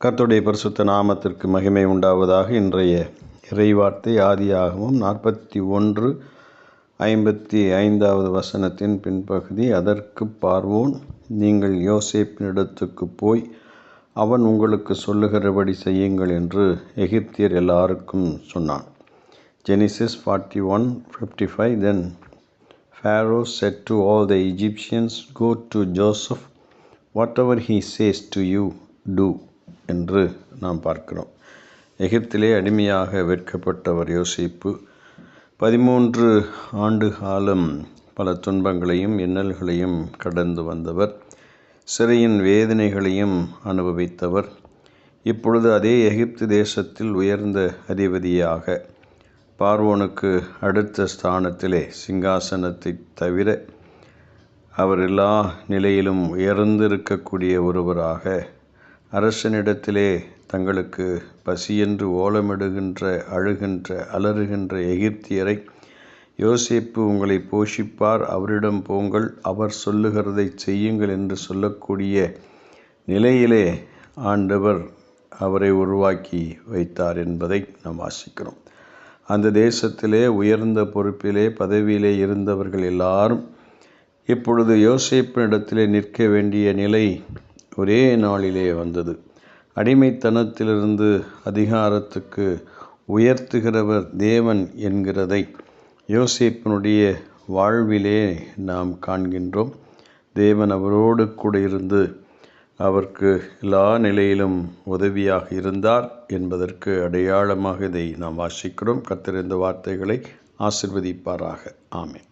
கர்த்தருடைய பரிசுத்த நாமத்திற்கு மகிமை உண்டாவதாக. இன்றைய இறைவார்த்தை ஆதியாகமம் 41:55 பின்பகுதி. அதற்கு பார்வோன், நீங்கள் யோசேப்பினிடத்துக்கு போய் அவன் உங்களுக்கு சொல்லுகிறபடி செய்யுங்கள் என்று எகிப்தியர் எல்லாருக்கும் சொன்னான். Genesis 41:55. Then Pharaoh said to all the Egyptians, Go to Joseph, whatever he says to you, do என்று நாம் பார்க்கிறோம். எகிப்திலே அடிமையாக விற்கப்பட்டவர் யோசேப்பு 13 ஆண்டு காலம் பல துன்பங்களையும் இன்னல்களையும் கடந்து வந்தவர். சிறையின் வேதனைகளையும் அனுபவித்தவர். இப்பொழுது அதே எகிப்து தேசத்தில் உயர்ந்த அதிபதியாக பார்வோனுக்கு அடுத்த ஸ்தானத்திலே சிங்காசனத்தை தவிர அவர் எல்லா நிலையிலும் உயர்ந்திருக்கக்கூடிய ஒருவராக அரசனிடத்திலே தங்களுக்கு பசியென்று ஓலமிடுகின்ற, அழுகின்ற, அலறுகின்ற எகிப்தியரை யோசேப்பு உங்களை போஷிப்பார், அவரிடம் போங்கள், அவர் சொல்லுகிறதை செய்யுங்கள் என்று சொல்லக்கூடிய நிலையிலே ஆண்டவர் அவரை உருவாக்கி வைத்தார் என்பதை நாம் வாசிக்கிறோம். அந்த தேசத்திலே உயர்ந்த பொறுப்பிலே பதவியிலே இருந்தவர்கள் எல்லாரும் இப்பொழுது யோசேப்பினிடத்திலே நிற்க வேண்டிய நிலை ஒரே நாளிலே வந்தது. அடிமைத்தனத்திலிருந்து அதிகாரத்துக்கு உயர்த்துகிறவர் தேவன் என்கிறதை யோசேப்பினுடைய வாழ்விலே நாம் காண்கின்றோம். தேவன் அவரோடு கூட இருந்து அவருக்கு எல்லா நிலையிலும் உதவியாக இருந்தார் என்பதற்கு அடையாளமாக இதை நாம் வாசிக்கிறோம். கர்த்தர் இந்த வார்த்தைகளை ஆசீர்வதிப்பாராக. ஆமென்.